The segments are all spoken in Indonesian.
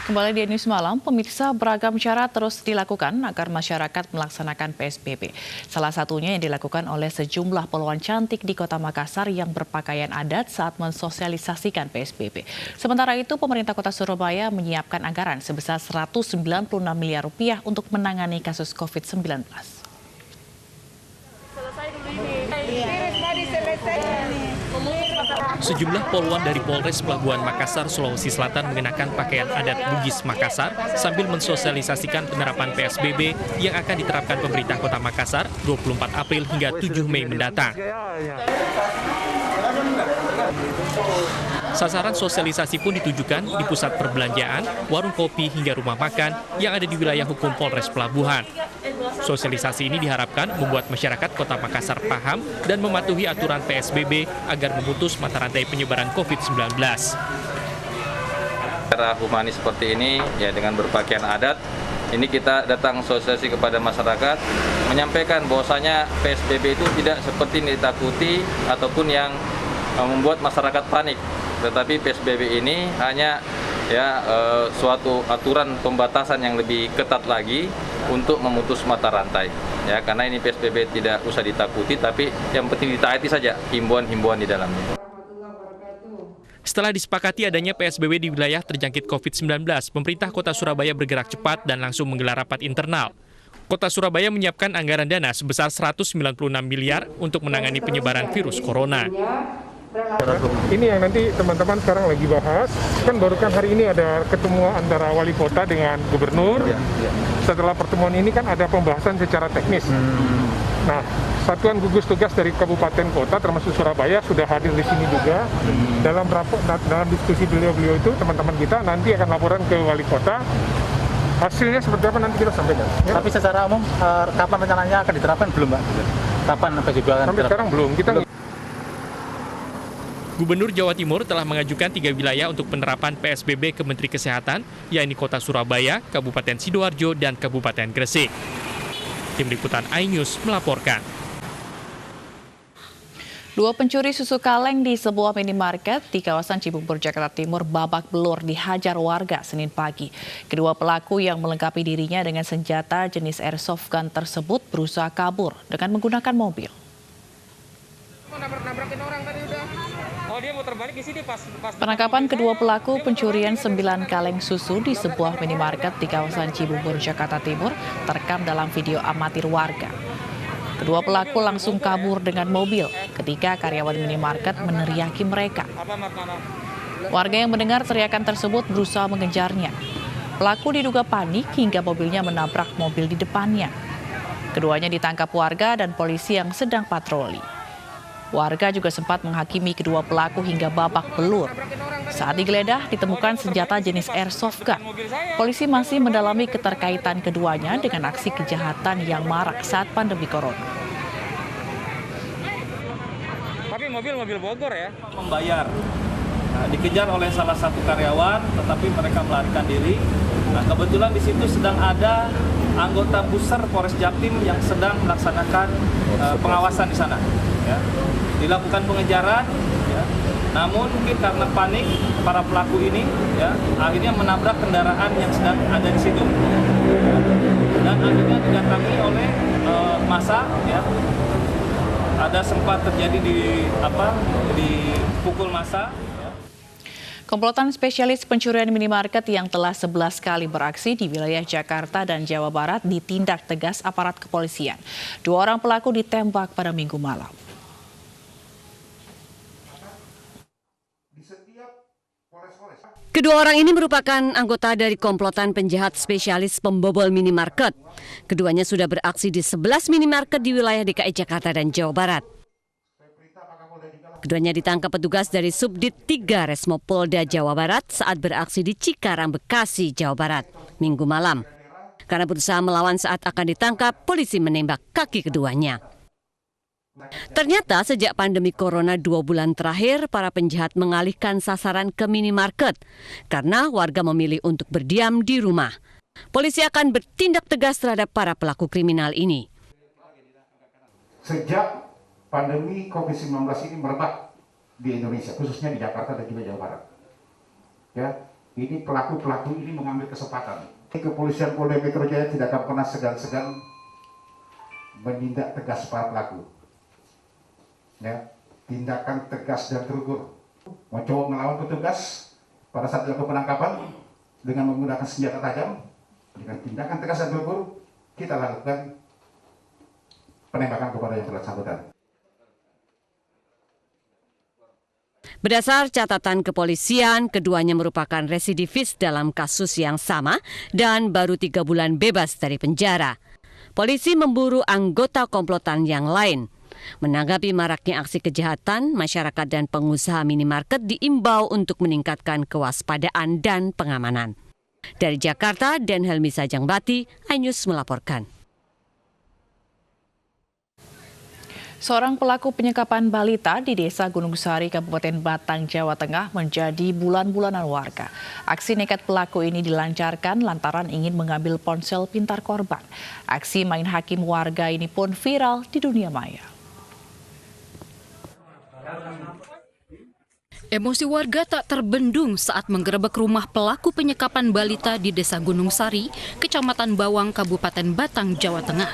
Kembali di News Malam, pemirsa, beragam cara terus dilakukan agar masyarakat melaksanakan PSBB. Salah satunya yang dilakukan oleh sejumlah poluan cantik di Kota Makassar yang berpakaian adat saat mensosialisasikan PSBB. Sementara itu, pemerintah Kota Surabaya menyiapkan anggaran sebesar 196 miliar rupiah untuk menangani kasus COVID-19. Sejumlah poluan dari Polres Pelabuhan Makassar, Sulawesi Selatan mengenakan pakaian adat Bugis Makassar sambil mensosialisasikan penerapan PSBB yang akan diterapkan pemerintah Kota Makassar 24 April hingga 7 Mei mendatang. Sasaran sosialisasi pun ditujukan di pusat perbelanjaan, warung kopi hingga rumah makan yang ada di wilayah hukum Polres Pelabuhan. Sosialisasi ini diharapkan membuat masyarakat Kota Makassar paham dan mematuhi aturan PSBB agar memutus mata rantai penyebaran COVID-19. Cara humanis seperti ini, ya dengan berpakaian adat, ini kita datang sosialisasi kepada masyarakat, menyampaikan bahwasanya PSBB itu tidak seperti yang ditakuti ataupun yang membuat masyarakat panik. Tetapi PSBB ini hanya suatu aturan pembatasan yang lebih ketat lagi untuk memutus mata rantai. Ya, karena ini PSBB tidak usah ditakuti, tapi yang penting ditaati saja himbauan-himbauan di dalamnya. Setelah disepakati adanya PSBB di wilayah terjangkit COVID-19, pemerintah Kota Surabaya bergerak cepat dan langsung menggelar rapat internal. Kota Surabaya menyiapkan anggaran dana sebesar 196 miliar untuk menangani penyebaran virus corona. Ini yang nanti teman-teman sekarang lagi bahas, kan baru kan hari ini ada ketemu antara wali kota dengan gubernur. Setelah pertemuan ini kan ada pembahasan secara teknis. Nah, satuan gugus tugas dari kabupaten kota termasuk Surabaya sudah hadir di sini juga. Dalam diskusi beliau itu teman-teman kita nanti akan laporan ke wali kota. Hasilnya seperti apa nanti kita sampaikan. Ya? Tapi secara umum kapan rencananya akan diterapkan belum, Pak? Kapan PSBB akan sampai sekarang belum. Gubernur Jawa Timur telah mengajukan 3 wilayah untuk penerapan PSBB ke Menteri Kesehatan, yakni Kota Surabaya, Kabupaten Sidoarjo, dan Kabupaten Gresik. Tim Liputan iNews melaporkan. Dua pencuri susu kaleng di sebuah minimarket di kawasan Cibubur, Jakarta Timur babak belur dihajar warga Senin pagi. Kedua pelaku yang melengkapi dirinya dengan senjata jenis airsoft gun tersebut berusaha kabur dengan menggunakan mobil. Penangkapan kedua pelaku pencurian 9 kaleng susu di sebuah minimarket di kawasan Cibubur, Jakarta Timur terekam dalam video amatir warga. Kedua pelaku langsung kabur dengan mobil ketika karyawan minimarket meneriaki mereka. Warga yang mendengar teriakan tersebut berusaha mengejarnya. Pelaku diduga panik hingga mobilnya menabrak mobil di depannya. Keduanya ditangkap warga dan polisi yang sedang patroli. Warga juga sempat menghakimi kedua pelaku hingga babak belur. Saat digeledah, ditemukan senjata jenis airsoft gun. Polisi masih mendalami keterkaitan keduanya dengan aksi kejahatan yang marak saat pandemi corona. Tapi mobil Bogor ya? Membayar. Nah, dikejar oleh salah satu karyawan, tetapi mereka melarikan diri. Nah, kebetulan di situ sedang ada anggota Puser Polres Jatim yang sedang melaksanakan pengawasan di sana. Ya. Dilakukan pengejaran, ya. Namun mungkin karena panik para pelaku ini, ya, akhirnya menabrak kendaraan yang sedang ada di situ, dan akhirnya didatangi oleh massa, ya. Ada sempat terjadi dipukul massa. Komplotan spesialis pencurian minimarket yang telah 11 kali beraksi di wilayah Jakarta dan Jawa Barat ditindak tegas aparat kepolisian. 2 orang pelaku ditembak pada Minggu malam. Kedua orang ini merupakan anggota dari komplotan penjahat spesialis pembobol minimarket. Keduanya sudah beraksi di 11 minimarket di wilayah DKI Jakarta dan Jawa Barat. Keduanya ditangkap petugas dari Subdit 3 Resmo Polda Jawa Barat saat beraksi di Cikarang, Bekasi, Jawa Barat, Minggu malam. Karena berusaha melawan saat akan ditangkap, polisi menembak kaki keduanya. Ternyata sejak pandemi corona 2 bulan terakhir, para penjahat mengalihkan sasaran ke minimarket karena warga memilih untuk berdiam di rumah. Polisi akan bertindak tegas terhadap para pelaku kriminal ini. Sejak pandemi COVID-19 ini merebak di Indonesia, khususnya di Jakarta dan juga Jawa Barat. Ya, ini pelaku-pelaku ini mengambil kesempatan. Kepolisian Polda Metro Jaya tidak akan pernah segan-segan menindak tegas para pelaku. Ya, tindakan tegas dan terukur. Mencoba melawan petugas pada saat dilakukan penangkapan dengan menggunakan senjata tajam, dengan tindakan tegas dan terukur, kita lakukan penembakan kepada yang bersangkutan. Berdasar catatan kepolisian, keduanya merupakan residivis dalam kasus yang sama dan baru 3 bulan bebas dari penjara. Polisi memburu anggota komplotan yang lain. Menanggapi maraknya aksi kejahatan, masyarakat dan pengusaha minimarket diimbau untuk meningkatkan kewaspadaan dan pengamanan. Dari Jakarta, Dan Helmi Sajangbati, iNews melaporkan. Seorang pelaku penyekapan balita di Desa Gunung Sari, Kabupaten Batang, Jawa Tengah menjadi bulan-bulanan warga. Aksi nekat pelaku ini dilancarkan lantaran ingin mengambil ponsel pintar korban. Aksi main hakim warga ini pun viral di dunia maya. Emosi warga tak terbendung saat menggerebek rumah pelaku penyekapan balita di Desa Gunung Sari, Kecamatan Bawang, Kabupaten Batang, Jawa Tengah.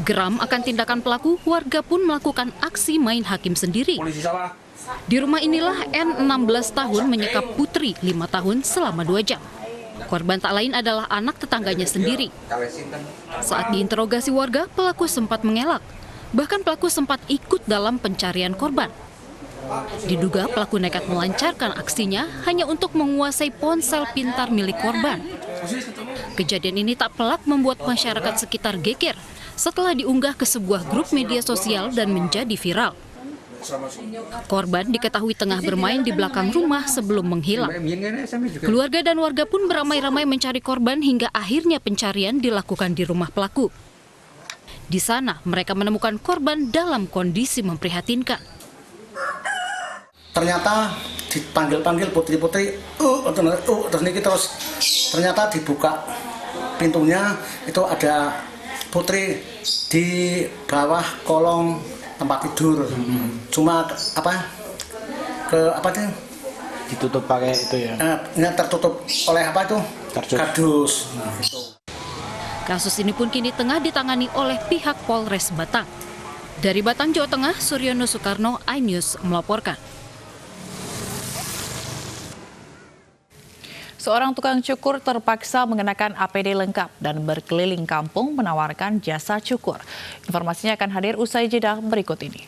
Geram akan tindakan pelaku, warga pun melakukan aksi main hakim sendiri. Di rumah inilah N 16 tahun menyekap Putri 5 tahun selama 2 jam. Korban tak lain adalah anak tetangganya sendiri. Saat diinterogasi warga, pelaku sempat mengelak. Bahkan pelaku sempat ikut dalam pencarian korban. Diduga pelaku nekat melancarkan aksinya hanya untuk menguasai ponsel pintar milik korban. Kejadian ini tak pelak membuat masyarakat sekitar geger setelah diunggah ke sebuah grup media sosial dan menjadi viral. Korban diketahui tengah bermain di belakang rumah sebelum menghilang. Keluarga dan warga pun beramai-ramai mencari korban hingga akhirnya pencarian dilakukan di rumah pelaku. Di sana mereka menemukan korban dalam kondisi memprihatinkan. Ternyata dipanggil-panggil putri-putri, terus ternyata dibuka pintunya, itu ada Putri di bawah kolong tempat tidur. Cuma Ditutup pakai itu ya? Tertutup oleh apa itu? Kardus. Kasus ini pun kini tengah ditangani oleh pihak Polres Batang. Dari Batang, Jawa Tengah, Suryono Soekarno, iNews melaporkan. Seorang tukang cukur terpaksa mengenakan APD lengkap dan berkeliling kampung menawarkan jasa cukur. Informasinya akan hadir usai jeda berikut ini.